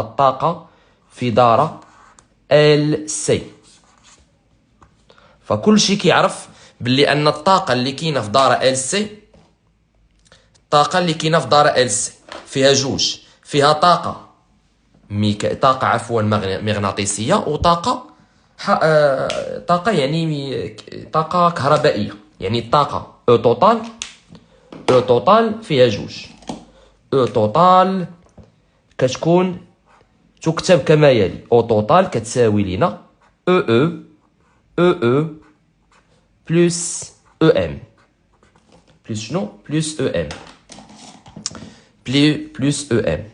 الطاقة في دارة LC. فكل شي كيعرف باللي أن الطاقة اللي كاينة في دارة LC، الطاقة اللي كاينة في دارة LC فيها جوج، فيها طاقة مغناطيسية وطاقة طاقة يعني طاقة كهربائية. يعني الطاقة او توتال فيها جوج. او توتال كتكون تكتب كما يلي: او توتال كتساوي لنا او بلس ام بلس شنو بلس ام بلس ام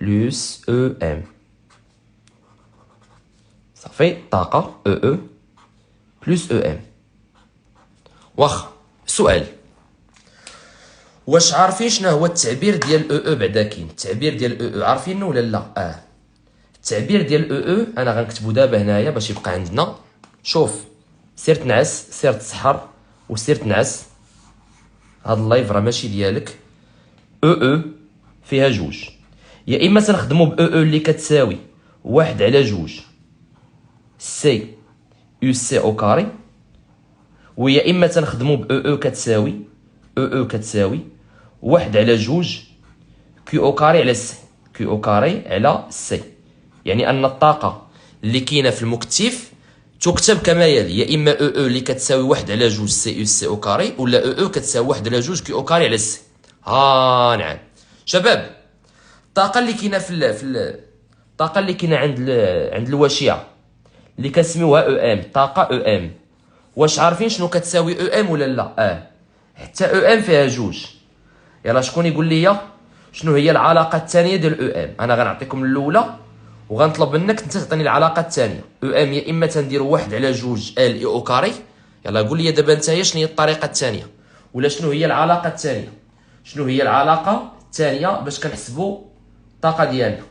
بلس ام. صافي طاقة بلس ام. واخا سؤال: واش عارفين شنو هو التعبير ديال بعدا كاين التعبير ديال عارفينه ولا لا؟ التعبير ديال انا غنكتبو دابا هنايا باش يبقى عندنا. شوف، سير تنعس، سير تسحر وسير تنعس. هاد اللايف راه ماشي ديالك. فيها جوج، يا اما تنخدمو ب اللي كتساوي 1/2 سي يو سي او كاري، ويا اما تنخدمو ب كتساوي كتساوي 1/2 كيو او كاري على سي، كيو او كاري على سي. يعني ان الطاقة اللي كاينة في المكتف تكتب كما يلي: يا اما اللي كتساوي 1/2 سي يو سي او كاري، ولا كتساوي 1/2 كيو او كاري على سي. نعم شباب، الطاقة اللي كاينة الطاقة اللي كاينة عند الوشيعة اللي كنسميوها ام، طاقة ام، واش عارفين شنو كتساوي ام ولا لا؟ حتى ام فيها جوج. يلا شكون يقول لي شنو هي العلاقة الثانية ديال ام؟ انا غنعطيكم الاولى وغنطلب منك انت تعطيني العلاقة الثانية. ام يا اما تنديرو 1/2 ال اي او كاري. يلا قول لي دابا نتايا شنو هي الطريقة الثانية، ولا شنو هي العلاقة الثانية؟ شنو هي العلاقة الثانية باش كنحسبوا الطاقة ديالنا؟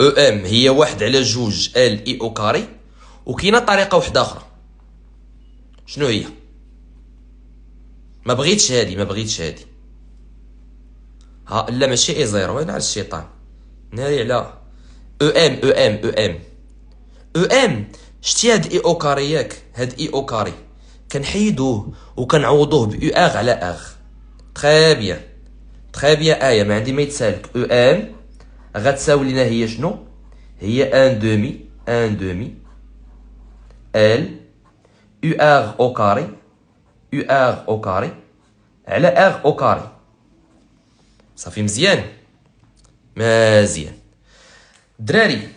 ام هي 1/2 ال اي او كاري، وكاينه طريقه واحده اخرى. شنو هي؟ ما بغيتش هادي. لا ماشي اي زيرو، وين على الشيطان ناري على ام. شتي هاد اي او كاري ياك؟ هاد اي او كاري كنحيدوه وكنعوضوه ب اغ على اغ. تري بيان. ما عندي ما يتسالك. ام غتساوي لنا هي شنو؟ هي ان دومي ال ار او كاري على ار او كاري. صافي مزيان دراري.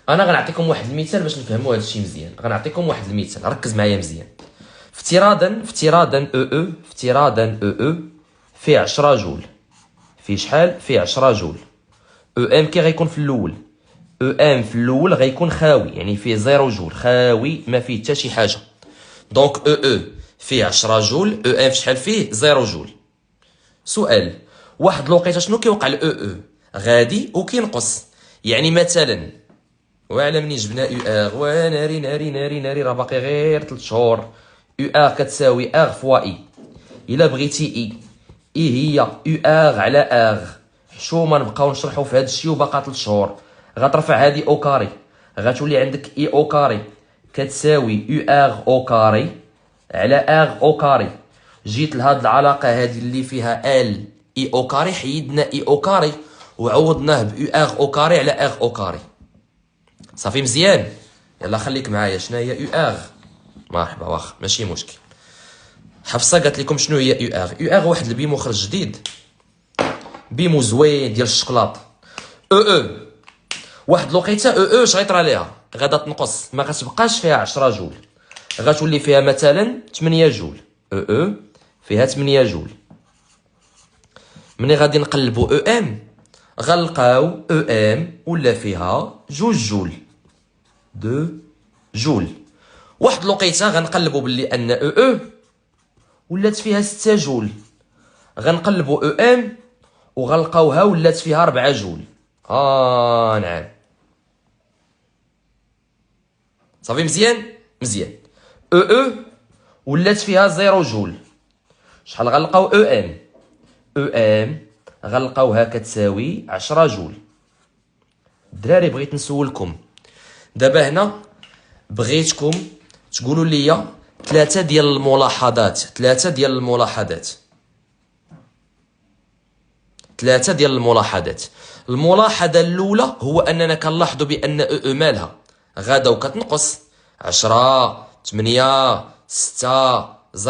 انا غنعطيكم واحد المثال باش نفهموا هذا الشيء مزيان. غنعطيكم واحد المثال، ركز معايا مزيان. افتراضا فيه 10 جول. فيه شحال؟ فيه 10 جول. ام كي غيكون في الاول؟ ام في الاول غيكون خاوي، يعني فيه 0 جول، خاوي ما فيه حتى شي حاجه. دونك فيه 10 جول، ام شحال فيه؟ 0 جول. سؤال: واحد الوقيته شنو كيوقع غادي وكينقص. يعني مثلا وعلى منين جبنا ناري راه باقي غير 3 شهور. كتساوي فوا الا بغيتي هي على حشومه نبقاو نشرحوا في هذا الشيء وباقا 3 شهور. غترفع هذه او كاري، غتولي عندك او كاري كتساوي او كاري على او كاري. جيت لهاد العلاقه هذه اللي فيها ال او كاري، حيدنا او كاري وعوضناه ب او كاري على او كاري. صافي مزيان. يلا خليك معايا. شنو هي مرحبا، واخا ماشي مشكل. حفصه قالت لكم شنو هي واحد البيمو خرج جديد، بيمو زوين ديال الشوكولاط. واحد الوقيته اش غيطرى ليها؟ غادا تنقص، ما غتبقاش فيها 10 جول، غتولي فيها مثلا 8 جول. فيها 8 جول. ملي غادي نقلبوا ام غنلقاو ام ولا فيها 2 جول، 2 جول. واحد الوقيته غنقلبوا باللي ان ولات فيها 6 جول، غنقلبوا ام وغنلقاوها ولات فيها 4 جول. نعم صافي مزيان. ولات فيها 0 جول. شحال غنلقاو او ام؟ او ام غنلقاوها كتساوي 10 جول. الدراري بغيت نسولكم دابا هنا، بغيتكم تقولوا لي ثلاثه ديال الملاحظات، ثلاثه ديال الملاحظات. الملاحظه الاولى هو اننا كنلاحظوا بان او مالها غادا وكتنقص 10 8 6 0،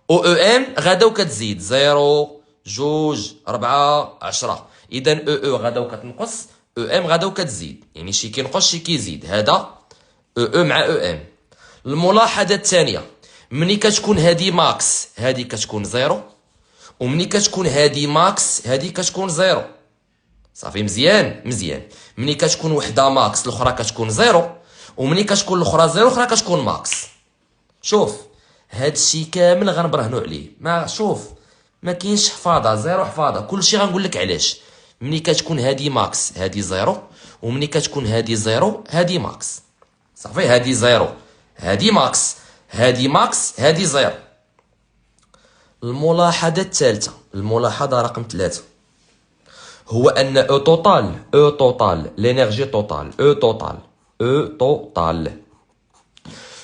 او ام غادا وكتزيد 0 2 4 10. اذا او غادا وكتنقص، او ام غادا وكتزيد، يعني شي كينقص شي كيزيد. هذا او مع او ام. الملاحظه الثانيه، ملي كتكون هادي ماكس هادي كتكون 0، وملي كتكون هادي ماكس هادي كتكون 0. صافي مزيان مزيان. ملي كتكون وحده ماكس الاخرى كتكون 0، وملي كتكون الاخرى 0 الاخرى كتكون ماكس. شوف هادشي كامل غنبرهنوا عليه، ما شوف ما كاينش حفاظه، زيرو حفاظه. كلشي غنقول لك علاش. ملي كتكون هادي ماكس هادي 0، وملي كتكون هادي 0 هادي ماكس. صافي هادي 0 هادي ماكس، هادي ماكس هادي 0. الملاحظه الثالثه، الملاحظه رقم 3، هو ان او توتال لينيرجي توتال، او توتال.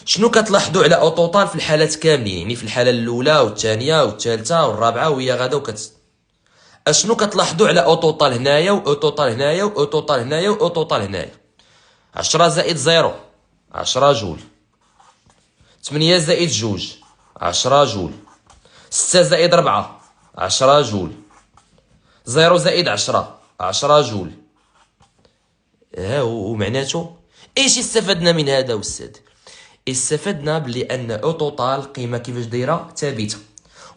شنو كتلاحظوا على او توتال في الحالات كاملين؟ يعني في الحاله الاولى والثانيه والثالثه والرابعه وهي غادا اشنو كتلاحظوا على او توتال هنايا و او توتال هنايا و او توتال هنايا و او توتال هنايا؟ 10 زائد 0 10 جول، 8 زائد 2 10 جول، 6 زائد 4 10 جول، 0 زائد 10 10 جول. ها هو معناته ايش استفدنا من هذا أستاذ؟ استفدنا بلي ان او توتال قيمه كيفاش دايره ثابته،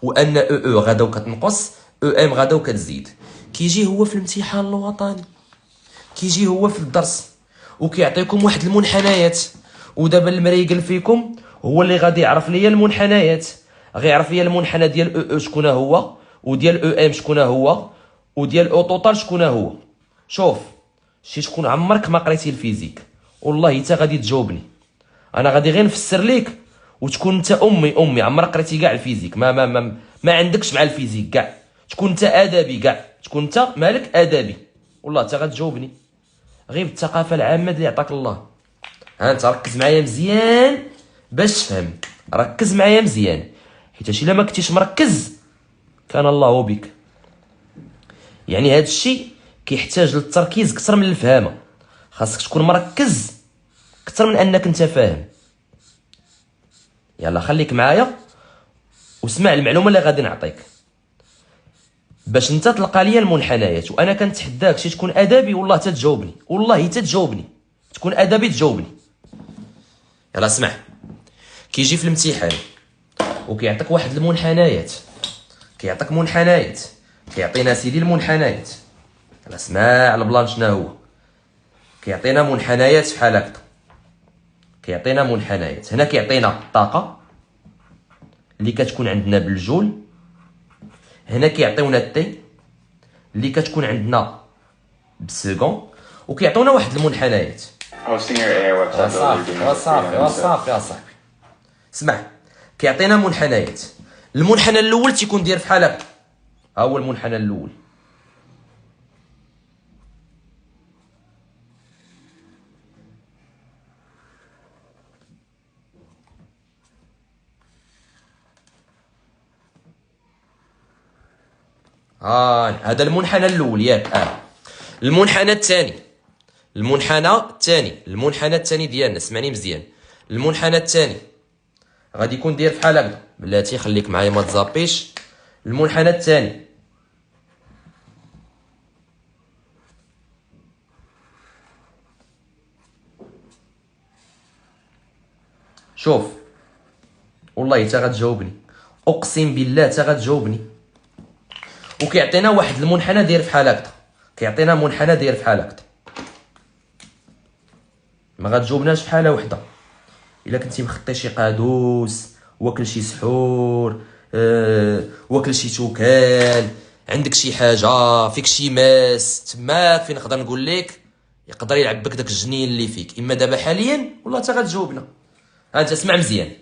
وان او غادا وكتنقص، او ام غادا وكتزيد. كيجي هو في الامتحان الوطني، كيجي هو في الدرس وكيعطيكم واحد المنحنيات، ودابا المريقل فيكم هو اللي غادي يعرف ليا المنحنيات. غيعرف ليا المنحنى ديال او شكون هو، وديال او ام شكون هو، وديال او توتال شكون هو. شوف شي تكون عمرك ما قريتي الفيزيك والله حتى غادي تجاوبني. انا غادي غير نفسر ليك وتكون انت امي عمرك قريتي كاع الفيزيك. ما عندكش مع الفيزيك كاع. تكون انت ادبي كاع، تكون انت مالك ادبي والله حتى غتجاوبني. غير بالثقافه العامه اللي عطاك الله. ها انت ركز معايا مزيان باش تفهم، ركز معايا مزيان، حيت الا ما كنتيش مركز كان الله بك. يعني هذا الشيء كيحتاج للتركيز اكثر من الفهامه. خاصك تكون مركز اكثر من انك انت فاهم. يلا خليك معايا واسمع المعلومه اللي غادي نعطيك باش انت تلقى ليا المنحنيات. وانا كنتحداك شي تكون ادبي والله تتجاوبني، والله تتجاوبني، تكون ادبي تجاوبني. يلا اسمع، كيجي في الامتحان وكيعطيك واحد المنحنيات، كيعطيك منحنيات، كيعطينا سيدي المنحنيات. يلا اسمع البلان شنو هو. كيعطينا منحنيات بحال هكا، كيعطينا منحنيات. هنا كيعطينا الطاقه اللي كتكون عندنا بالجول، هنا كيعطيونا التي اللي كتكون عندنا بالسكون، وكيعطيونا واحد المنحنيات. صافي اسمع، كيعطينا منحنيات. المنحنى الاول تيكون داير بحال هكا، ها هو المنحنى الاول. هذا المنحنى الاول ياك. المنحنى الثاني، المنحنى الثاني ديالنا، اسمعني مزيان. المنحنى الثاني غادي يكون داير بحال هكا. بلاتي خليك معايا ما تزابيش. المنحنى الثاني شوف والله تا غتجاوبني، اقسم بالله تا غتجاوبني. وكيعطينا واحد المنحنى داير بحال هكا، كيعطينا منحنى داير بحال هكا. ما غتجاوبناش بحاله وحده. الا كنتي مخطي شي قادوس، واكل شي سحور، واكل شي توكال، عندك شي حاجه فيك شي ماس، تماك فين نقدر نقول لك يقدر يلعب بك داك الجنين اللي فيك. اما دابا حاليا والله تا غتجاوبنا. انت اسمع مزيان.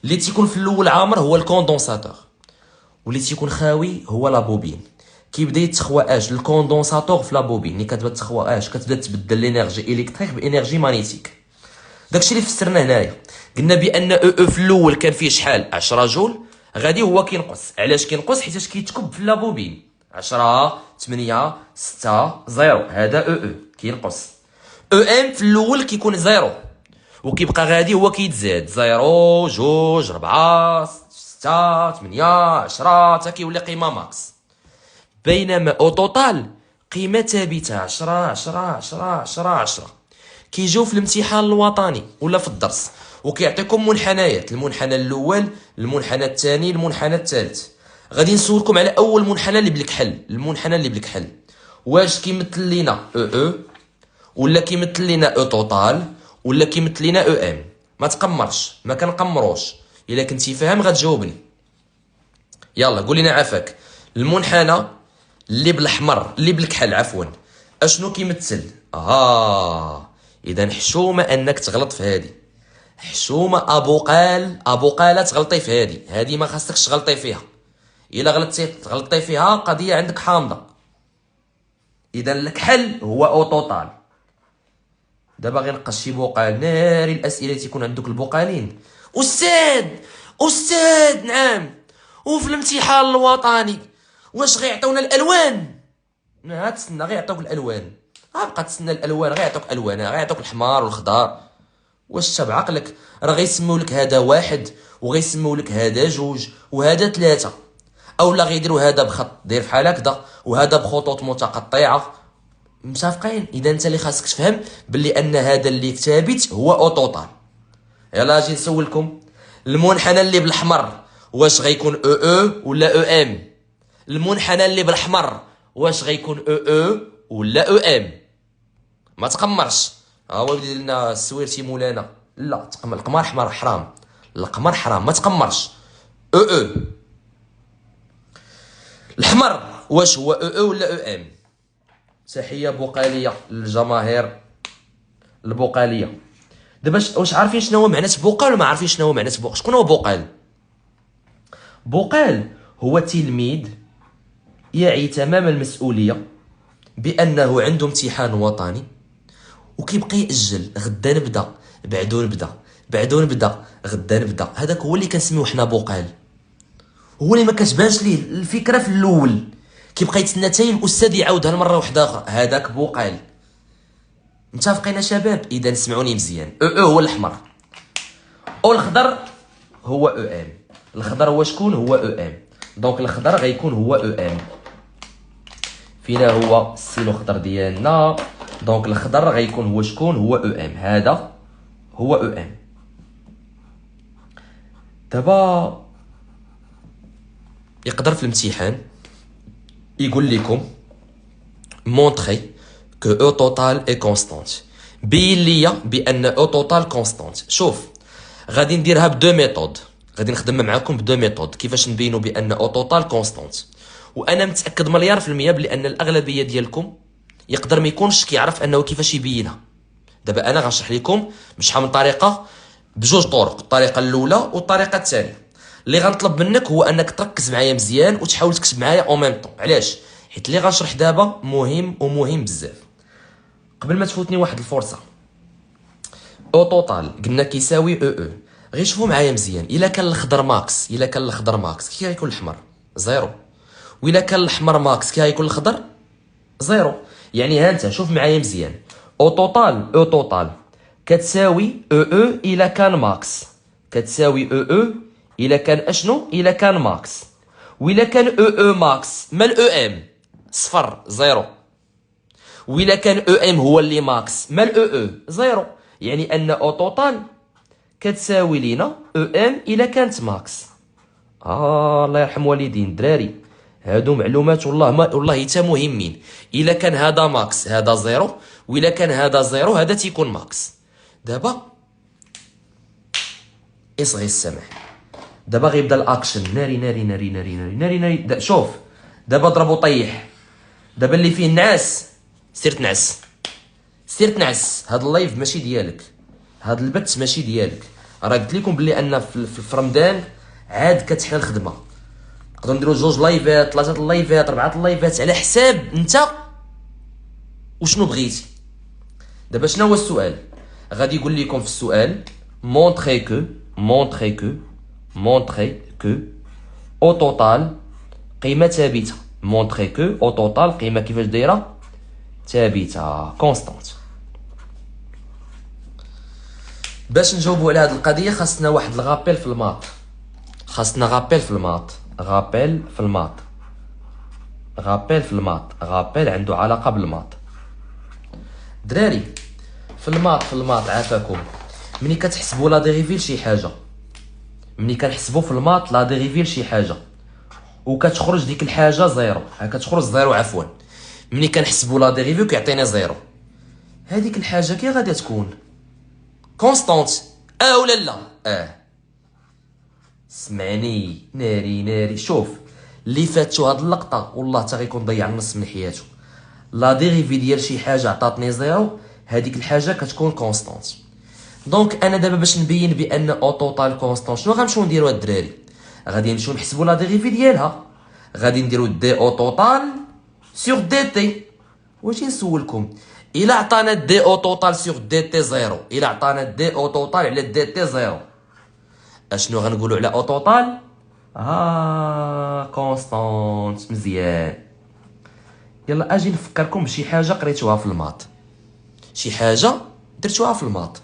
اللي تيكون في الاول عامر هو الكوندونساتور، واللي تيكون خاوي هو لا بوبين. كيبدا يتخوا اش الكوندونساتور في لا بوبين، ملي كتبدا تخوا اش كتبدا تبدل لينيرجي الكتريك بانرجي مانيتيك. داكشي اللي فسرنا هنايا. قلنا بان او في الاول كان فيه شحال 10 جول، غادي هو كينقص. علاش كينقص؟ حيت كيتكب في لا بوبين 10 8 6 0، هذا او كينقص. او ام في الاول كيكون 0 وكيبقى غادي هو كيتزاد 0 2 4 6 8 10 حتى كيولي قيمه ماكس. بينما او توتال قيمه ثابته 10 10 10 10 10. كيجيو في الامتحان الوطني ولا في الدرس وكيعطيكم منحنيات، المنحنى الاول، المنحنى الثاني، المنحنى الثالث. غادي نسولكم على اول منحنى اللي بالكحل. المنحنى اللي بالكحل واش كيمثل لينا او ولا كيمثل لينا او توتال ولا كيمثل لينا او ام؟ ما تقمرش، ما كنقمروش. الا كنتي فاهم غتجاوبني. يلا قول لنا عافاك. المنحنى اللي بالاحمر اللي بالكحل عفوا اشنو كيمثل؟ اذا حشومه انك تغلط في هذه، حشومه ابو قاله تغلطي في هذه ما خاصكش تغلطي فيها. الا غلطتي فيها قضيه عندك حامضه. اذا الكحل هو او توتال. دابا غير نقص شي بقال ناري الاسئله تيكون عندك البقالين. استاذ نعم، وفي الامتحان الوطني واش غيعطيونا الالوان؟ ما تسنى غيعطيوك الالوان، غابقى تسنى الالوان، غيعطيوك الوان، غيعطيوك الحمار والخضار. واش تبع عقلك؟ راه غيسميو لك هذا واحد وغيسميو لك هذا جوج وهذا ثلاثه، اولا غيديروا هذا بخط داير بحال هكذا وهذا بخطوط متقطعه. متفقين؟ اذا انت اللي خاصك تفهم باللي ان هذا اللي كتابت هو او توتال. يلا اجي نسولكم. المنحنى اللي بالاحمر واش غيكون او ولا او ام؟ المنحنى اللي بالاحمر واش غيكون او ولا او ام؟ ما تقمرش. هو يدير لنا السويرتي مولانا. لا القمر احمر حرام، القمر حرام، ما تقمرش. او الحمر واش هو او ولا او ام؟ تحيه بقاليه للجماهير البقاليه. دابا واش عارفين شنو هو معنى بقال ولا ما عارفين شنو هو معنى بقال؟ شكون هو بقال؟ بقال هو تلميذ يعي تمام المسؤوليه بانه عنده امتحان وطني وكيبقى يأجل، غدا نبدا، بعدو نبدا، بعدو نبدا، غدا نبدا. هذاك هو اللي كنسميوه حنا بقال. هو اللي ما كتبانش ليه الفكره في الاول، كيبقى يتسنى حتى الاستاذ يعاودها المره واحده اخرى. هذاك بقال. متفقين يا شباب؟ اذا اسمعوني مزيان. او هو الاحمر، او الخضر هو او ام. الخضر هو شكون؟ هو او ام. دونك الخضر غيكون هو او ام. فينا هو السيلو خضر ديالنا؟ دونك الخضر غيكون هو شكون؟ هو او ام. هذا هو او ام. دابا يقدر في الامتحان يقول لكم مونطري كو او توتال اي كونستانت. بين ليا بان او توتال كونستانت. شوف غادي نديرها بدو ميثود، غادي نخدم معكم بدو ميثود كيفاش نبينوا بان او توتال كونستانت. وانا متاكد مليار في المية بلي ان الاغلبيه ديالكم يقدر ما يكونش كيعرف انه كيفاش يبينها. دابا انا غنشرح لكم بشحال من طريقه، بجوج طرق، الطريقه الاولى والطريقه الثانيه. اللي غنطلب منك هو انك تركز معايا مزيان وتحاول تكتب معايا اون ميم طون. علاش؟ حيت اللي غنشرح دابا مهم ومهم بزاف. قبل ما تفوتني واحد الفرصه، او توتال قلنا كيساوي او. غير شوفوا معايا مزيان. الا كان الخضر ماكس، الا كان الخضر ماكس كي غيكون الاحمر؟ زيرو. والا كان الاحمر ماكس كي غيكون الخضر؟ زيرو. يعني ها انت شوف معايا مزيان. او توتال كتساوي او الا كان ماكس، كتساوي او الا كان اشنو؟ الا كان ماكس. والا كان او ماكس ما الاو ام؟ صفر، زيرو. والا كان او ام هو اللي ماكس ما الاو زيرو. يعني ان او توتال كتساوي لينا او ام الا كانت ماكس. الله يرحم والدين الدراري، هادو معلومات والله حتى مهمين. الا كان هذا ماكس هذا زيرو، والا كان هذا زيرو هذا تيكون ماكس. دابا اصغي السمع. دابا غيبدا الاكشن. ناري ناري ناري ناري ناري ناري ناري. شوف دابا ضربو طيح. دابا اللي فيه النعاس سير تنعس، سير تنعس. هاد اللايف ماشي ديالك، هاد البث ماشي ديالك. راه قلت لكم بلي ان في رمضان عاد كتحل الخدمه، نقدروا نديروا 2 لايفات 3 لايفات 4 لايفات على حساب انت وشنو بغيتي. دابا شنو هو السؤال؟ غادي يقول لكم في السؤال montrer que au total قيمه ثابته. montrer que au total قيمه كيفاش دايره؟ ثابته كونستانت. باش نجاوبوا على هذه القضيه خاصنا واحد الغابيل في الماط، خاصنا غابيل في الماط، غابيل في الماط، غابيل في الماط، غابيل عنده علاقه بالماط. دراري في الماط عافاكم، ملي كتحسبوا لا ديريفي لشي حاجه، ملي كنحسبوا في الماط لا ديريفي لشي حاجه وكتخرج ديك الحاجه زيرو، كتخرج زيرو عفوا، ملي كنحسبوا لا ديريفي كيعطينا زيرو، هذيك الحاجه كي غادي تكون كونستانت ولا لا؟ سمعني ناري. شوف اللي فاتو هاد اللقطه والله تا غيكون ضيع النص من حياته. لا ديريفي ديال شي حاجه عطاتني زيرو، هذيك الحاجه كتكون كونستانت. دونك انا دابا باش نبين بان او توتال كونستانت شنو غنمشيو نديرو الدراري؟ غادي نمشيو نحسبوا لا ديريفي ديالها، غادي نديرو دي او توتال سور دي تي. واش نسولكم الا عطانا دي او توتال سور دي تي زيرو، الا عطانا دي او توتال على دي تي زيرو، اشنو غنقولوا على او توتال؟ كونستانت. مزيان. يلا اجي نفكركم بشي حاجه قريتوها في الماط، شي حاجه درتوها في الماط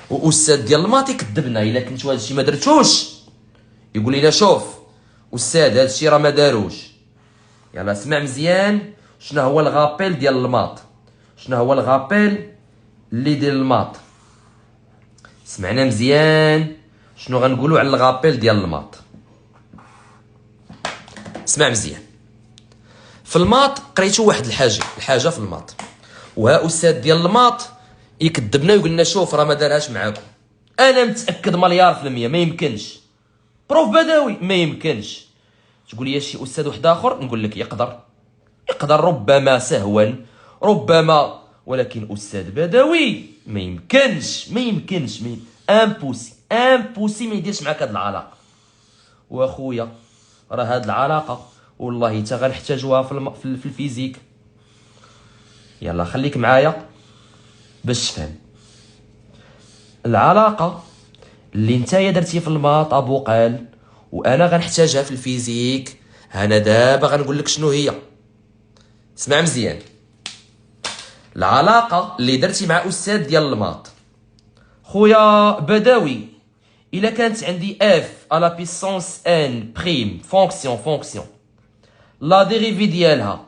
واستاذ ديال الماط يكذبنا الا كنتو هادشي ما درتوش، يقول لي لا شوف استاذ هادشي راه ما داروش. يلا اسمع مزيان شنو هو الغابيل ديال الماط، شنو هو الغابيل اللي ديال الماط. سمعنا مزيان شنو غنقولوا على الغابيل ديال الماط. اسمع مزيان، في الماط قريتو واحد الحاجه في الماط، وها استاذ ديال الماط يكذبنا ويقول لنا شوف راه ما دارهاش معاكم. انا متاكد مليار في المية ما يمكنش، بروف بدوي ما يمكنش. تقول لي شي استاذ واحد اخر، نقول لك يقدر ربما سهوا ربما، ولكن استاذ بدوي ما يمكنش امبوسي ما يديرش معاك هاد العلاقه. واخويا راه هاد العلاقه والله حتى غنحتاجوها في الفيزيك. يلا خليك معايا باش تفهم العلاقه اللي نتايا درتي في الماط ابو قال وانا غنحتاجها في الفيزيك. انا دابا غنقول لك شنو هي. اسمع مزيان، العلاقه اللي درتي مع استاذ ديال الماط خويا بدوي، الا كانت عندي اف على بيسونس ان بريم فونكسيون لا ديريفي ديالها،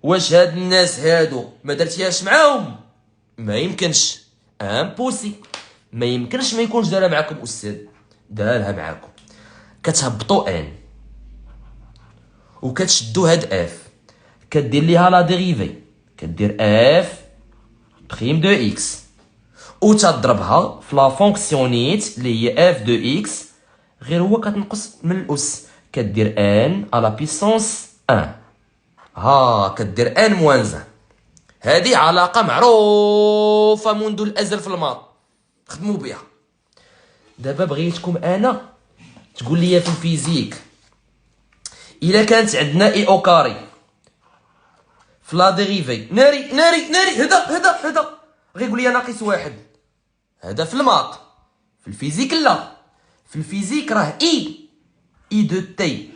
واش هاد الناس هادو ما درتيهاش معاهم؟ ما يمكنش، امبوسي، ما يمكنش ما يكونش دارها معاكم استاذ، دارها معاكم. كتهبطوا ان وكتشدوا هاد اف، كدير ليها لا ديريفي، كدير اف بريم دو اكس وتضربها في لا فونكسيونيت اللي هي اف دو اكس، غير هو كتنقص من الاس، كدير ان على بيسونس ان، كدير ان موان زان. هذه علاقه معروفه منذ الازل في الماط، خدموا بها. دابا بغيتكم انا تقول لي في الفيزيك الا كانت عندنا اي او كاري في لا ديريفي ناري هدا غيقول لي ناقص واحد. هذا في الماط، في الفيزيك لا، في الفيزيك راه اي دو تي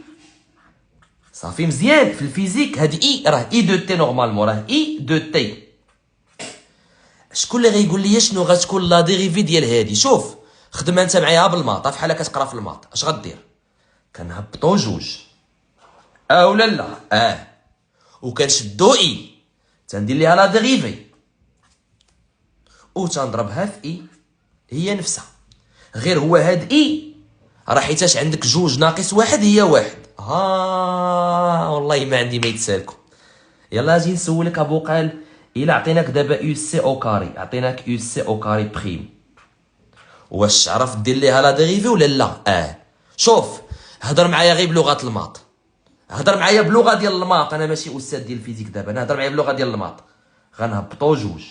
صافي مزيان. في الفيزيك هاد راه اي دو تي نورمالمون، راه اي دو تي. شكون اللي غيقول لي شنو غتكون لا ديريفي ديال هادي؟ شوف خدم انت معايا بالماط، بحال كتقرا في الماط اش غدير؟ كنهبطو جوج ولا لا وكنشدو تندير ليها لا ديريفي وتنضربها في هي نفسها، غير هو هاد راه حيتاش عندك جوج ناقص واحد هي واحد. والله ما عندي ما يتسالكم. يلا اجي نسولك ابو قال، الا عطيناك دابا يو سي او كاري، عطيناك يو سي او كاري بريم، واش تعرف دير ليها لا ديريفي ولا لا؟ شوف هضر معايا غير بلغه الماط، هضر معايا بلغه ديال الماط، انا ماشي استاذ ديال الفيزيك دابا، انا هضر معايا بلغه ديال الماط. غنهبطو جوج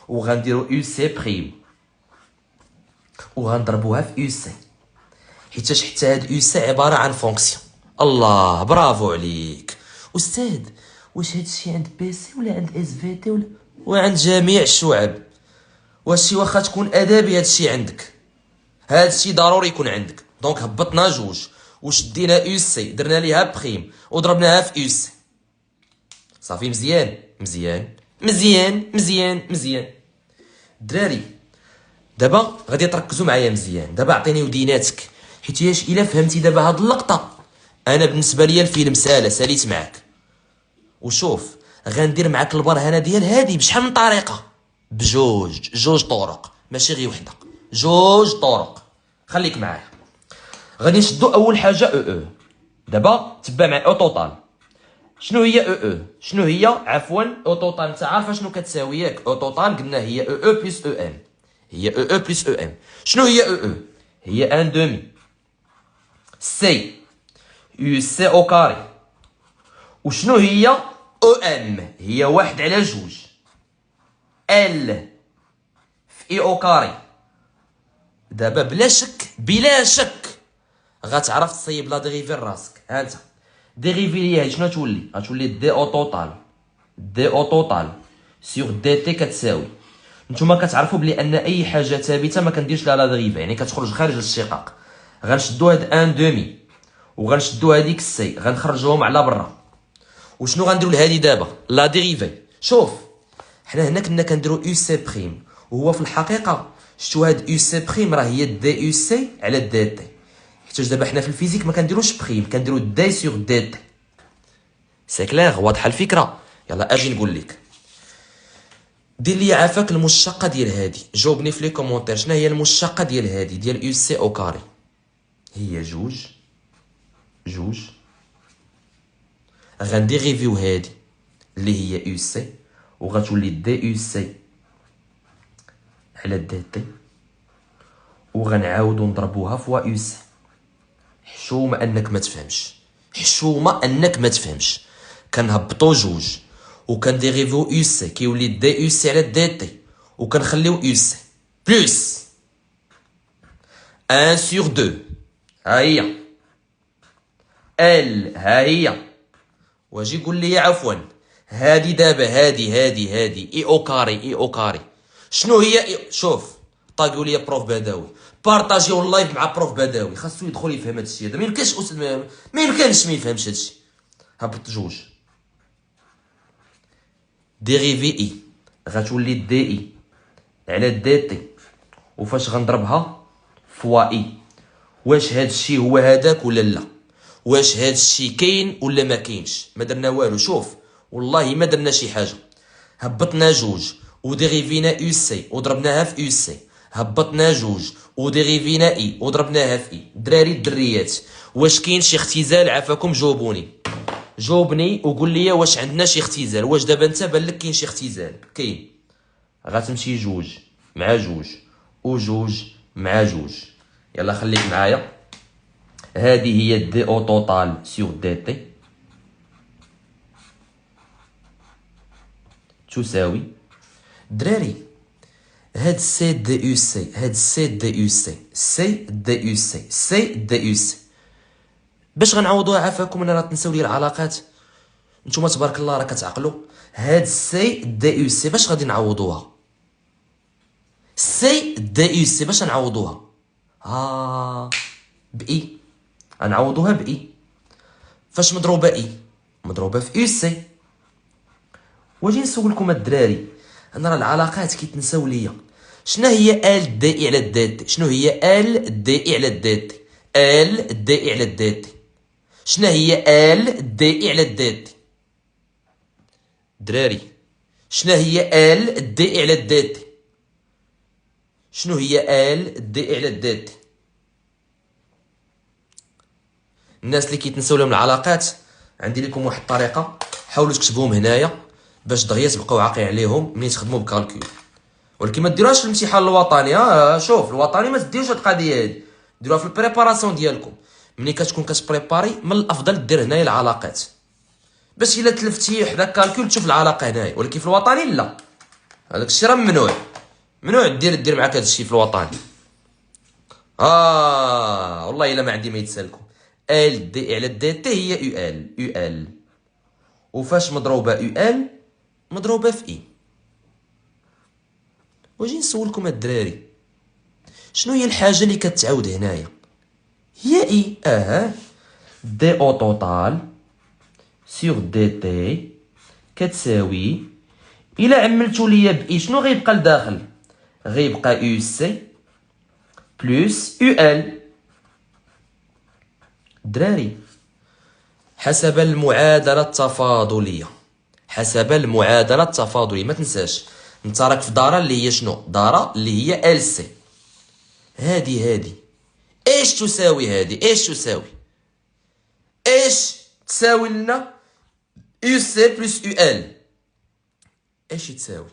وغنديرو يو سي بريم وغنضربوها في UC، حيتاش حتى هاد UC عباره عن فونكسيون. الله برافو عليك استاذ. واش هادشي عند بيسي ولا عند SVT وعند جميع الشعب؟ واش واخا تكون ادبي هادشي عندك، هادشي ضروري يكون عندك. دونك هبطنا جوج وشدينا UC درنا ليها بخيم وضربناها في UC. صافي مزيان مزيان مزيان مزيان مزيان. الدراري دابا غادي تركزوا معايا مزيان. دابا عطيني وديناتك، حيت الا فهمتي دابا هاد اللقطه انا بالنسبه ليا الفيلم ساليت معاك. وشوف غندير معاك البرهنه ديال هادي بشحال من طريقه، جوج طرق ماشي غير وحده، جوج طرق. خليك معايا. غادي نشدو اول حاجه او. دابا تبع معايا او توتال. شنو هي او؟ شنو هي عفوا او توتال؟ انت عارفه شنو كتساوي ياك؟ او توتال قلنا هي او بلس او ام، هي او بلس او ام. شنو هي او؟ هي ان دومي سي يو سي او كاري. وشنو هي او ام؟ هي واحد على جوج ال في اي او كاري. دابا بلا شك غتعرف تصيب لا ديريفي راسك. ها انت ديريفي ليها شنو تولي؟ غتولي دي او توتال سيغ دي تي كتساوي. نتوما كتعرفوا بلي ان اي حاجه ثابته ما كنديرش لها لا ديريفي، يعني كتخرج خارج الاشتقاق. غنشدو هاد ان دومي وغنشدو هاديك السي غنخرجوهم على برا. وشنو غنديرو لهادي دابا؟ لا ديريفي. شوف حنا هنا كنا كنديرو يو سي بريم، وهو في الحقيقه شتو هاد يو سي بريم راه هي دي يو سي على دي تي، حيت دابا حنا في الفيزيك ما كنديروش بريم، كنديرو دي سيغ دي تي. سي كلير واضحه الفكره؟ يلا اجي نقول لك. دير لي عافاك المشتقه ديال هادي، جاوبني في لي كومونتير شنو هي المشتقه ديال هادي ديال يو سي او كاري. هي جوج غنديريفيو هادي اللي هي يو سي وغتولي دي يو سي على دي تي، وغنعاودو نضربوها فوا يو سي. حشومه انك ما تفهمش. كنهبطو جوج وكنديريفيو يو سي كيولي دي يو سي على دي تي، وكنخليو يو سي بلس 1 سور 2. ها هي ال، ها هي. واجي قول لي عفوا هادي دابا هادي اي او كاري شنو هي؟ شوف طاقوا لي بروف بداوي، بارطاجيو اللايف مع بروف بداوي، خاصو يدخل يفهم هادشي هذا. ما يمكنش ما يفهمش هادشي. هبط جوج ديريفي اي غتولي دي اي على دي تي، وفاش غنضربها فوا اي. واش هادشي هو هذاك ولا لا؟ واش هادشي كاين ولا ما كاينش؟ ما درنا والو. شوف والله ما درنا شي حاجه. هبطنا جوج وديريفينا يو سي وضربناها في يو سي، هبطنا جوج وديريفينا اي وضربناها في اي. دراري الدريات واش كاين شي اختزال؟ عافاكم جاوبني وقول لي واش عندنا شي اختزال. واش دابا انت بان لك كاين شي اختزال؟ كاين. غتمشي جوج مع جوج وجوج مع جوج. يلا خليك معايا. هذه هي دي او توتال سيغ دي تي تساوي دراري هاد سي دي يو سي، هاد سي دي يو سي، سي دي يو سي، سي دي يو سي. باش غنعوضوها عافاكم انا راه تنساو لي العلاقات. نتوما تبارك الله راه كتعقلوا. هاد سي دي يو سي باش غادي نعوضوها؟ سي دي يو سي باش نعوضوها؟ باي. غنعوضوها باي. فاش مضروبه اي؟ مضروبه في يو سي. واجي نسولكم الدراري، انا راه العلاقات كيتنساو ليا. شنو هي ال دي اي على دي تي؟ شنو هي ال دي اي على دي تي؟ ال دي اي على دي تي شنو هي ال دي اي على دي تي؟ دراري شنو هي ال دي اي على دي تي؟ شنو هي ال دي اي على دي تي؟ الناس اللي كيتنساو لهم العلاقات عندي لكم واحد الطريقه، حاولوا تكتبوهم هنايا باش دغيا تبقاو عاقلين عليهم ملي تخدموا بكالكول. ولكن ما ديروهاش في الامتحان الوطني. شوف الوطني ما تديروش هاد القضيه هادي، ديروها في البريباراسيون ديالكم. ملي كتكون كتبريباري من الافضل دير هنايا العلاقات باش الا تلفتي حدا الكالكول تشوف العلاقه هنايا. ولكن في الوطني لا، هذاك الشيء راه ممنوع دير معاك هذا الشيء في الوطني. والله الا ما عندي ما يتسالكم. ال دي على دي تي هي يو ال، يو ال. وفاش مضروبه يو ال مضروبه في اي. واجي نسولكم الدراري، شنو هي الحاجه اللي كتعاود هنايا؟ هي اي. دي او توتال سيغ دي تي كتساوي، الا عملتو ليا باي شنو غيبقى لداخل؟ غيبقى يو سي بلس يو ال. دراري حسب المعادله التفاضليه، حسب المعادله التفاضليه ما تنساش انت راك في داره اللي هي شنو؟ داره اللي هي ال سي. هادي ايش تساوي؟ هادي ايش تساوي؟ ايش تساوي لنا يو سي بلس يو ال؟ ايش تساوي؟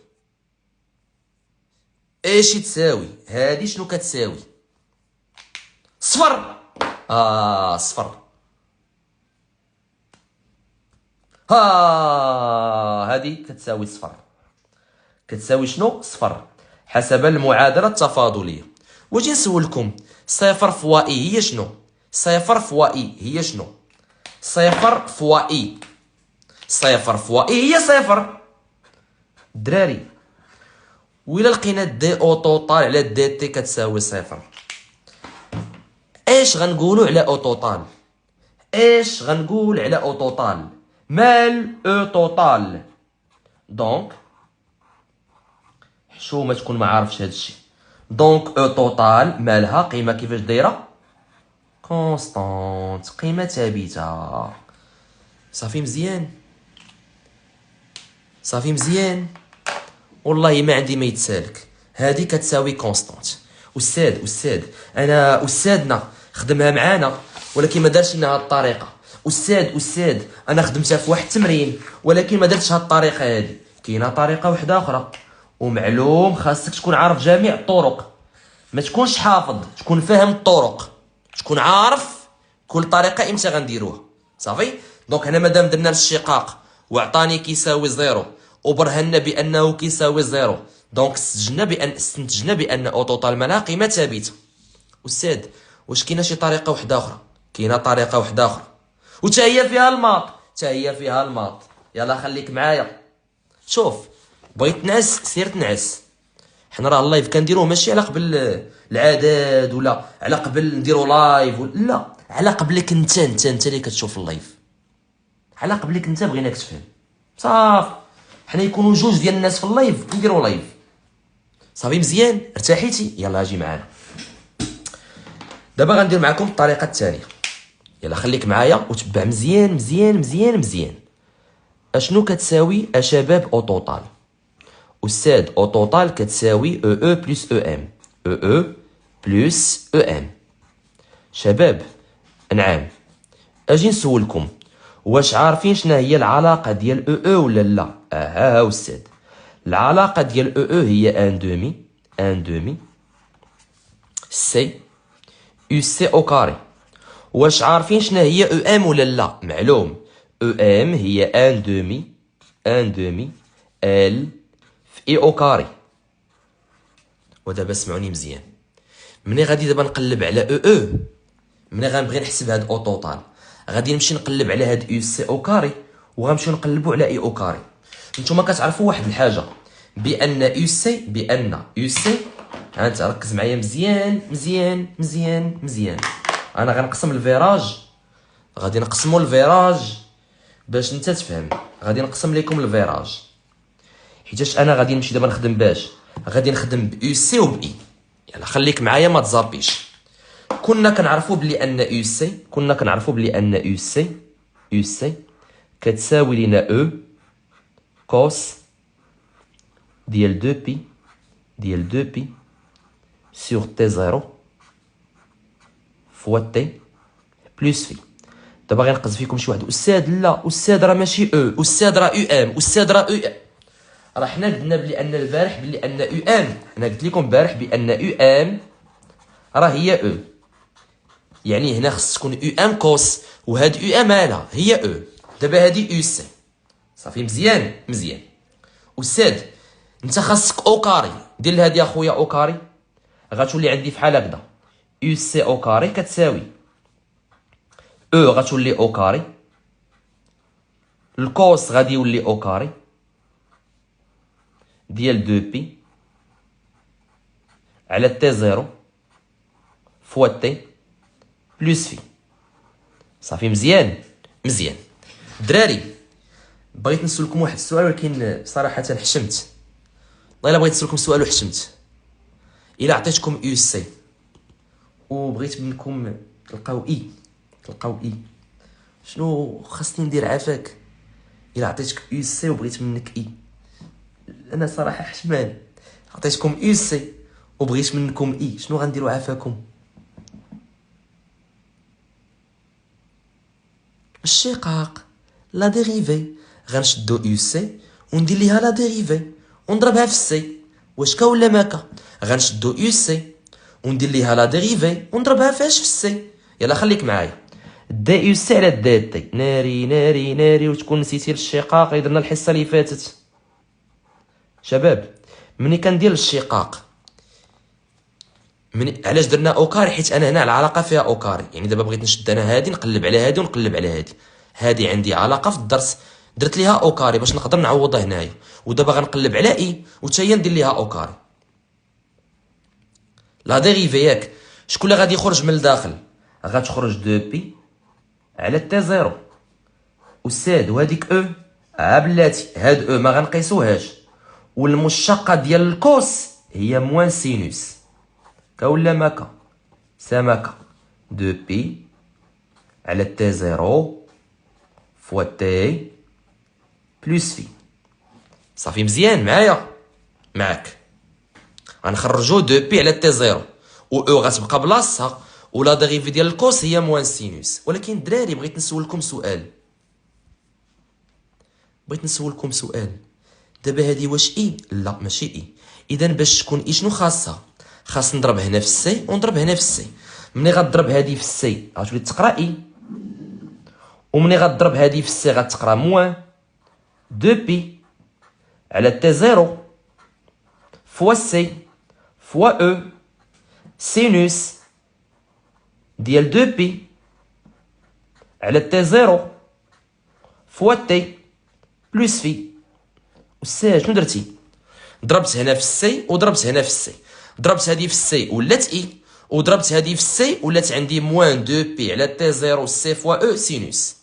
ايش تساوي؟ هادي شنو كتساوي؟ صفر. صفر. هادي كتساوي صفر. كتساوي شنو؟ صفر حسب المعادلة التفاضلية. واجي نسولكم، صفر فوا اي هي شنو؟ صفر فوا اي هي شنو؟ صفر فوا اي، صفر فوا اي هي صفر. دراري وإلا لقينا دي او توتال على دي تي كتساوي صفر، ايش غنقولوا على او توتال؟ ايش غنقول على او توتال؟ مال او توتال. دونك حشومه تكون ما عارفش هادشي. دونك او توتال مالها قيمه كيفاش دايره؟ كونستانت، قيمه ثابته. صافي مزيان، صافي مزيان. والله ما عندي ما يتسالك. هادي كتساوي كونستانت. استاذ انا استاذنا خدمها معانا ولكن ما دارش لنا هاد الطريقه. استاذ انا خدمتها في واحد التمرين ولكن ما درتش هاد الطريقه هادي. كاينه طريقه واحده اخرى، ومعلوم خاصك تكون عارف جميع الطرق، ما تكونش حافظ، تكون فاهم الطرق، تكون عارف كل طريقه امتى غنديروها. صافي. دونك هنا مادام درنا الاشتقاق وعطاني كيساوي زيرو وبرهنا بانه كيساوي زيرو، دونك استنتجنا بان او توتال مالها قيمه ثابته. استاذ واش كاينه شي طريقه واحده اخرى؟ كاينه طريقه واحده اخرى وتا هي فيها الماط، تا هي فيها الماط. يلا خليك معايا. شوف بغيت تنعس سير تنعس. حنا راه اللايف كنديروه ماشي على قبل العدد ولا على قبل نديرو لايف لا، على قبلك انت اللي كتشوف اللايف، على قبلك انت بغيناك تفهم. صافي حنا يكونوا جوج ديال الناس في اللايف نديرو لايف. صافي مزيان ارتاحيتي. يلا اجي معانا. دابا غندير معكم الطريقه الثانيه. يلا خليك معايا وتبع مزيان مزيان مزيان مزيان. اشنو كتساوي اشباب او توتال؟ استاذ او توتال كتساوي او بلس او ام، او بلس او ام. شباب نعم. اجي نسولكم، واش عارفين شنو هي العلاقه ديال او ولا لا؟ ها استاذ، العلاقه ديال او هي ان دومي سي يو سي او كاري. واش عارفين شنو هي او ام ولا لا؟ معلوم، او ام هي ان دومي ال في اي او كاري. ودابا سمعوني مزيان، مني غادي دابا نقلب على او مني غنبغي نحسب هاد او توتال غادي نمشي نقلب على هاد يو سي او كاري وغنمشيو نقلبوا على اي او كاري. نتوما كتعرفوا واحد الحاجه، بان يو سي ها انت ركز معايا مزيان مزيان مزيان مزيان. انا غنقسم الفيراج، غادي نقسموا الفيراج باش انت تفهم. غادي نقسم لكم الفيراج حيتاش انا غادي نمشي دابا نخدم غادي نخدم بيو سي وباي. يلا خليك معايا ما تزابيش. كنا كنعرفوا بلي ان يو سي كتساوي لنا او كوس ديال 2 بي سور تي زيرو فوا تي بلس في. دابا غنقز فيكم شي واحد، استاذ لا استاذ راه ماشي او، استاذ راه او ام، استاذ راه او. راه حنا قلنا بلي ان البارح بلي ان او ام، انا قلت لكم البارح بان او ام راه هي او، يعني هنا خص تكون او ام كوس وهاد او ام مالها هي او. دابا هادي او سي. صافي مزيان مزيان. استاذ انت خاصك او كاري، دير لهادي اخويا او كاري، غتولي عندي فحال هكذا يو سي او كاري كتساوي او غتولي او كاري، الكوس غادي يولي او كاري ديال دو بي على تي زيرو فوا تي بلوس في. صافي مزيان مزيان. دراري بغيت نسولكم واحد السؤال ولكن صراحة حشمت، والله الا بغيت نسولكم سؤال وحشمت. الا عطيتكم يو سي وبغيت منكم تلقاو اي شنو خاصني ندير عافاك؟ الا عطيتك يو سي وبغيت منك اي، انا صراحة حشمان. عطيتكم يو سي وبغيت منكم اي، شنو غنديروا عافاكم؟ الشقاق، لا ديريفي. غنشدو يو سي وندير ليها لا ديريفي ونضربها في السي، واش كا ولا ماكا؟ غنشدو يو سي وندير ليها لا ديريفي ونضربها فاش في السي. يلا خليك معايا. دا يو سي على دا تي، ناري ناري ناري. وتكون نسيتي الشقاق اللي درنا الحصه اللي فاتت. شباب ملي كندير الشقاق، علاش درنا اوكاري؟ حيت انا هنا العلاقه فيها اوكاري، يعني دابا بغيت نشد انا هادي نقلب على هادي ونقلب على هادي، هادي عندي علاقه في الدرس درت ليها اوكاري باش نقدر نعوضها هنايا، ودابا غنقلب على اي وتا هي ندير ليها اوكاري. لا ديريفي ياك شكون اللي غادي يخرج من الداخل؟ غتخرج دو بي على تي زيرو وساد، وهاديك او بلاتي هاد او ما غنقيسوهاش، والمشقه ديال الكوس هي موان سينوس. كا ولا ماكا؟ سمكة دو بي على تي زيرو فوا تي بلوس في. صافي مزيان معاك. غنخرجو دو بي على تي زيرو و او غتبقى بلاصتها، ولا ديريفي ديال الكوس هي موان سينوس. ولكن الدراري بغيت نسولكم سؤال. دابا هادي واش اي؟ لا ماشي اي. اذا باش تكون اي شنو خاصها؟ خاص نضرب هنا في السي ونضرب هنا في السي. ملي غتضرب هادي في السي غتولي تقرا اي، وملي غتضرب هادي في السي غتقرا موان دو بي على تي زيرو فوا سي فوا او سينوس ديال دو بي على تي زيرو فوا تي بلوس في. أستاذ شنو درتي؟ ضربت هنا في السي وضربت هنا في السي، ضربت هادي في السي ولات اي، وضربت هادي في السي ولات عندي موان دو بي على تي زيرو سي فوا او سينوس.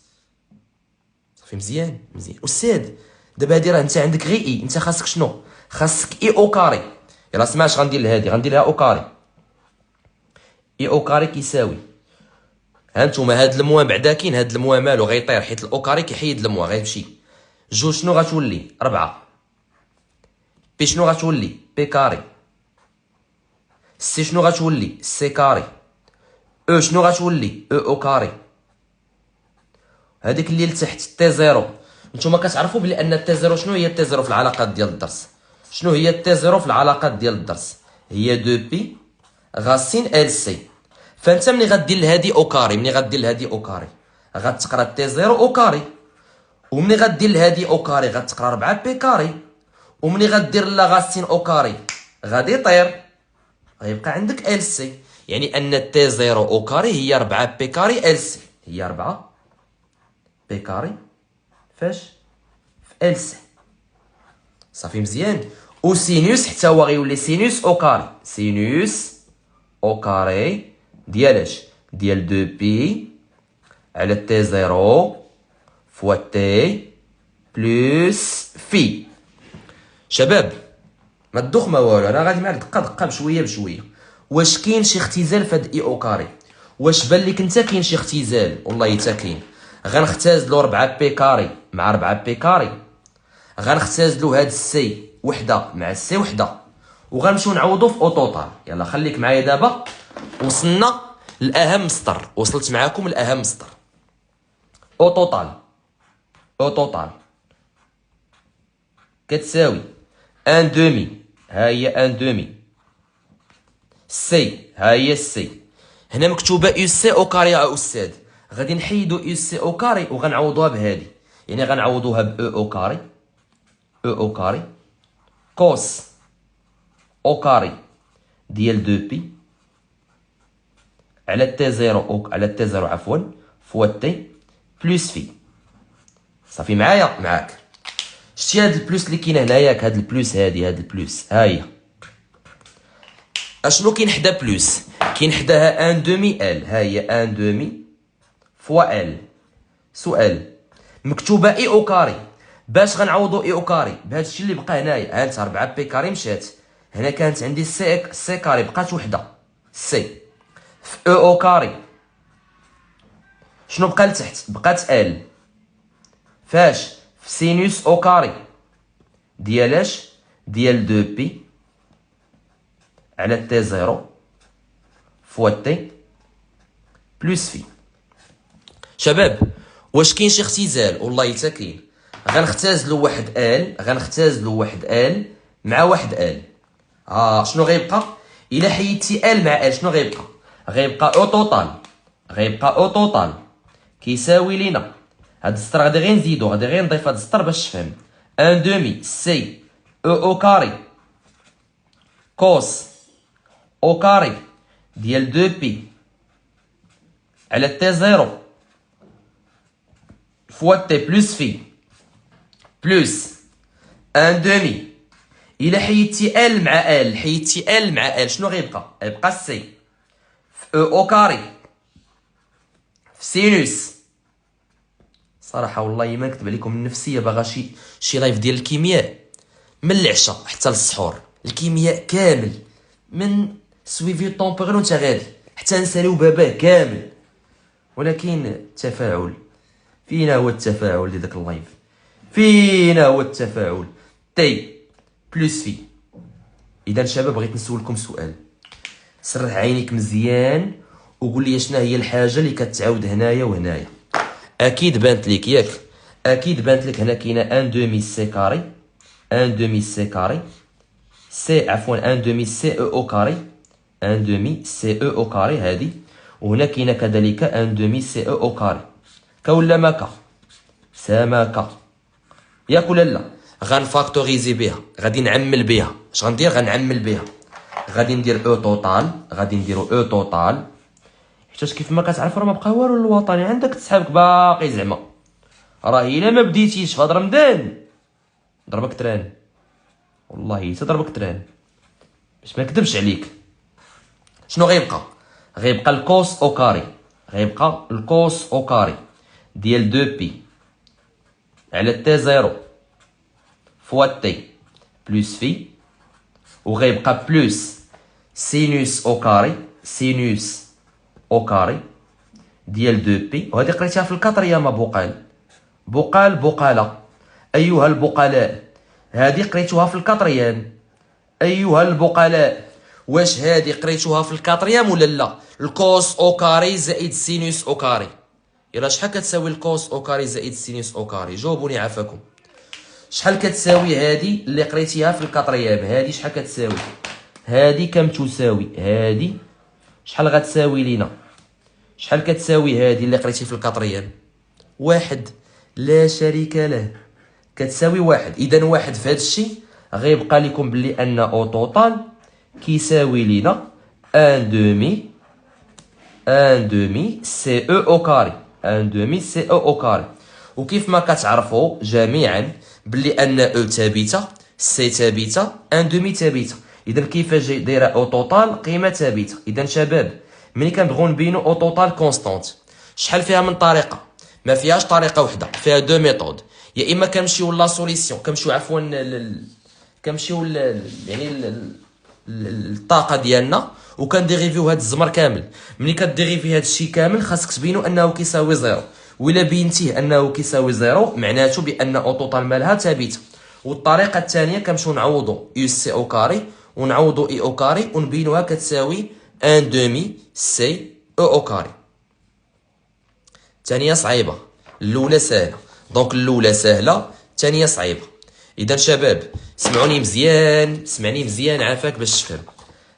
صافي مزيان. أستاذ دابا هادي راه انت عندك غير اي، انت خاصك شنو؟ خاصك اي او كاري. يلا سمعش غندير لهادي، غندير لها او كاري. اي او كاري كيساوي، هانتوما هاد الموان بعدا كاين، هاد الموان مالو غيطير حيت الاو كاري كيحيد الموان غيمشي. جوج شنو غتولي؟ 4. بي شنو غتولي؟ بي كاري. سي شنو غتولي؟ سي كاري. او شنو غتولي؟ او كاري. هذيك اللي لتحت تي زيرو، نتوما كتعرفوا بلي ان تي زيرو شنو هي تي زيرو في العلاقات ديال الدرس؟ شنو هي تي زيرو في العلاقات ديال الدرس؟ هي دو بي غاسين ال سي. فانت ملي غدير لهادي او كاري، غتقرا تي زيرو او كاري، وملي غدير لهادي او كاري غتقرا 4 بي كاري، وملي غدير لا غاسين او كاري غادي يطير، غيبقى عندك ال سي. يعني ان تي زيرو او كاري هي 4 بي كاري ال سي، هي 4 بي كاري فاش؟ في ال سي. صافي مزيان. و سينوس حتى هو غيولي سينوس او كاري، سينوس او كاري ديال اش؟ ديال دو بي على تي زيرو فوا تي بلوس في. شباب ما تدوخ ما والو، انا غادي معاك دقه بشويه. واش كاين شي اختزال في هاد اي او كاري؟ واش بان لك انت كاين شي اختزال؟ والله حتى كاين. غنختازلو 4 بي كاري مع 4 بي كاري، غنختازلو هاد السي وحده مع السي وحده، وغنمشيو نعوضو في او توتال. يلا خليك معايا دابا، وصلنا لاهم سطر، وصلت معاكم لاهم سطر. او توتال كتساوي ان دومي، ها هي ان دومي، سي ها هي السي. هنا مكتوبه يو سي او كاري يا استاذ، غادي نحيدو يو سي او كاري وغنعوضوها بهادي، يعني غنعوضوها ب او او كاري كوس او كاري ديال دو بي على تي زيرو على تي زيرو عفوا فوا تي بلس في. صافي معاك. شتي هاد البلوس اللي كاين هنايا، هاد البلوس هاد البلوس ها هي. اشنو كاين حدا بلوس؟ كاين حداها ان دومي ال، ها هي ان دومي فوا ال. سؤال مكتوبه اي او كاري، باش غنعوضو اي او كاري بهذا الشيء اللي بقى هنايا؟ ها انت 4 بي كاري مشات، هنا كانت عندي سي كاري بقات وحده سي في او كاري. شنو بقى لتحت؟ بقات ال فاش في سينوس او كاري ديالاش ديال دو بي على تي زيرو فوا تي بلس في. شباب واش كاين شي اختزال؟ والله حتى كاين. غنختزلو واحد ال مع واحد ال. شنو غيبقى؟ الا حيدتي ال مع ال شنو غيبقى؟ غيبقى او توتال كيساوي لينا هاد السطر. غادي غير نزيدو، غادي غير نضيف هاد السطر باش تفهم. ان دومي سي او كاري كوس او كاري ديال دو بي على تي زيرو فوا تي بلس في بلس ان دومي. الا حيدتي ال مع ال شنو غيبقى؟ غيبقى سي في او كاري في سينوس. صراحه والله ما نكتب عليكم، النفسيه باغا شي لايف ديال الكيمياء من العشاء حتى للسحور. الكيمياء كامل من سويفي طومبيغ وانت غادي حتى نساليو باباه كامل. ولكن التفاعل، فينا هو التفاعل ديال داك اللايف؟ فينا هو التفاعل؟ تي بلس في. اذا شباب بغيت نسولكم سؤال، سرح عينيك مزيان وقول لي شنو هي الحاجه اللي كتعاود هنايا وهنايا. اكيد بانت لك ياك؟ اكيد بانت لك هنا كاينه ان دومي سي كاري، ان دومي سي كاري سي عفوا ان دومي سي او كاري، ان دومي سي او كاري هادي. وهنا كاينه كذلك ان دومي سي او كاري. كا ولا ما كا؟ سما ياك ولا لا؟ غنفاكتوريزي بها، غادي نعمل بها. اش غندير؟ غنعمل بها. غادي ندير او توتال، غادي نديرو او توتال حيتاش كيف ما كتعرف راه ما بقى والو الوطني عندك تسحابك باقي زعما. راه الا ما بديتيش في هاد رمضان ضربك تران، والله تضربك تران باش ما نكذبش عليك. شنو غيبقى؟ غيبقى الكوس او كاري، غيبقى الكوس او كاري ديال دو بي على تي زيرو فوا تي بلس في. وغيبقى بلس سينوس او كاري، سينوس او كاري ديال دو بي. وهذه قريتها في الكاتريام بقالة ايها البقلاء، هذه قريتوها في الكاتريام ايها البقلاء. واش هذه قريتوها في الكاتريام ولا لا؟ الكوس او كاري زائد سينوس او كاري. يلا شحال كتساوي الكوس او كاري زائد سينوس او كاري؟ جاوبوني عافاكم. شحال كتساوي هذه اللي قريتيها في الكاتريام؟ هذه شحال كتساوي؟ هذه كم تساوي؟ هذه شحال غتساوي لينا؟ شحال كتساوي هذه اللي قريتي في الكاتريام؟ واحد، لا شريك له، كتساوي واحد. اذا واحد في هذا الشيء غيبقى لكم بلي ان او توتال كيساوي لينا ان دومي سي او كاري، ان دومي سي او كاري. وكيف ما كتعرفوا جميعا بلي ان او ثابته، سي ثابته، ان دومي ثابته. اذا كيفاش جاي دايره او توتال قيمه ثابته؟ اذا شباب ملي كنبغيو نبينو او توتال كونستانت شحال فيها من طريقه؟ ما فيهاش طريقه واحده، فيها دو ميثود. يا اما كنمشيو لا سوليسيون، كنمشيو عفوا كنمشيو يعني الطاقه ديالنا وكنديريفيو هاد الزمر كامل. ملي كديريفي هاد الشيء كامل خاصك تبينو انه كيساوي زيرو. ولا بينتيه انه كيساوي زيرو معناته بان او توتال مالها ثابته. والطريقه الثانيه كنمشيو نعوضو يو سي او كاري ونعوضو اي او كاري ونبينوها كتساوي ان دومي سي او كاري. الثانيه صعيبه، الاولى سهله. دونك الاولى سهله، الثانيه صعيبه. اذا شباب سمعوني مزيان، سمعني مزيان عافاك باش تفهم.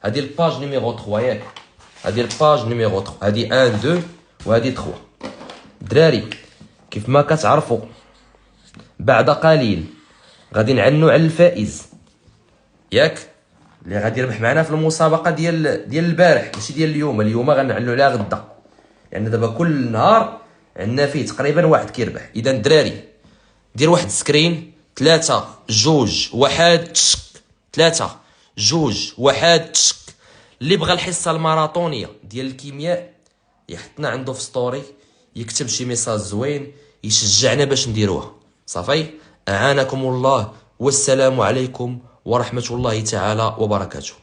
هذه الباج نيميرو 3 ياك؟ هذه الباج نيميرو 3، هذه 1 2 وهذه 3. دراري كيف ما كتعرفوا بعد قليل غادي نعنوا على الفائز ياك؟ اللي غادي يربح معنا في المسابقه ديال البارح ماشي ديال اليوم. اليوم غنعلنوا عليها غدا، لان يعني دابا كل نهار عندنا فيه تقريبا واحد كيربح. اذا الدراري دير واحد سكرين 3 2 1 تشك 3 2 1 تشك. اللي بغى الحصه الماراطونيه ديال الكيمياء يحطنا عنده في ستوري، يكتب شي ميساج زوين يشجعنا باش نديروها. صافي، اعانكم الله، والسلام عليكم ورحمه الله تعالى وبركاته.